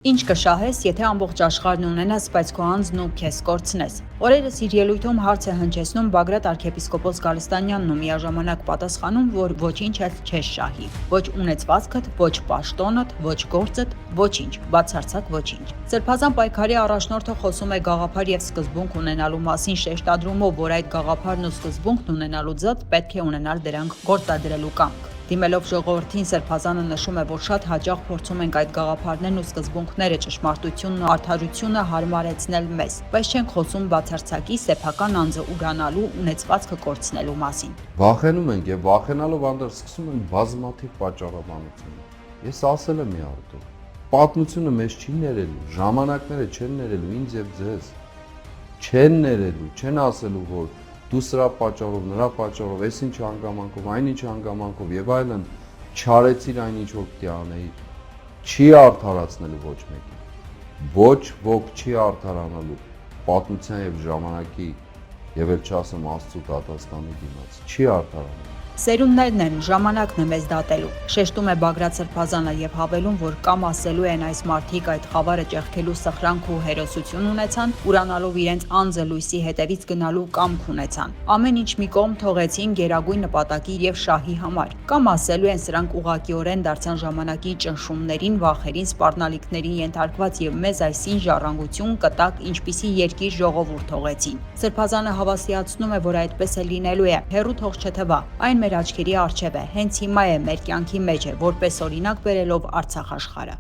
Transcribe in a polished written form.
Ինչ կշահես, եթե ամբողջ աշխարհն ունենաս, բայց քո անձն ու քեզ կորցնես։ Օրերս իր ելույթում հարց է հնչեցնում Բագրատ arczepiskopos Գալստանյանն ու միաժամանակ պատասխանում, որ ոչինչ էլ չես շահի։ Ոչ ունեցվածքդ, ոչ պաշտոնդ, ոչ գործդ, ոչինչ, բացարձակ ոչինչ։ Սրբազան պայքարի առաջնորդը խոսում է գաղափար եւ սկզբունք ունենալու մասին շեշտադրումով, որ այդ գաղափարն ու սկզբունքն ունենալու ձեռք պետք է ունենալ դրանք գործադրելու կամք։ Դիմելով ժողովրդին Սրբազանը նշում է, որ շատ հաճախ փորձում ենք այդ գաղափարներն ու սկզբունքները, ճշմարտությունն ու արդարությունը հարմարեցնել մեզ, բայց չենք խոսում բացարձակի սեփական անձը ուրանալու, ունեցվածքը կորցնելու մասին։ Վախենում ենք եւ վախենալով անդր սկսում են բազմաթիվ պատճառաբանություն։ Ես ասել եմ մի արդյոք, պատմությունը մեզ չի ներելու, ժամանակները չեն ներելու ինձ եւ ձեզ։ Չեն ներելու, չեն ասելու, որ դու սրա պատճառով, նրա պատճառով, այս ինչ հանգամանքով, այն ինչ հանգամանքով եւ այլն չարեցիր այն ինչ որ պիտի անեիր, չի արդարացնելու ոչ մեկին։ Ոչ ոք չի արդարանալու պատմության եւ ժամանակի եւ էլ չասեմ Աստծո դատաստանի դիմաց, չի արդարանալու։ Սերունդներն են, ժամանակն է մեզ դատելու, շեշտում է Բագրատ Սրբազանը եւ հավելում, որ կամ ասելու են այս մարդիկ այդ խավարը ճեղքելու սխրանք ու հերոսություն ունեցան, ուրանալով իրենց անձը լույսի հետևից գնալու կամք ունեցան, ամեն ինչ մի կողմ թողեցին գերագույն նպատակի եւ շահի համար, կամ ասելու են սրանք ուղղակիորեն դարձան ժամանակի ճնշումներին, վախերին, սպառնալիքներին ենթարկված եւ մեզ այսին ժառանգություն կտակ, ինչպիսի երկիր ժողովուրդ թողեցին։ Սրբազանը հավաստիացնում է, որ այդպես է լինելու է, հերու թող չթվա, այն մեր աչքերի առջև է, հենց հիմա է, մեր կյանքի մեջ է, որպես օրինակ բերելով Արցախ աշխարհը։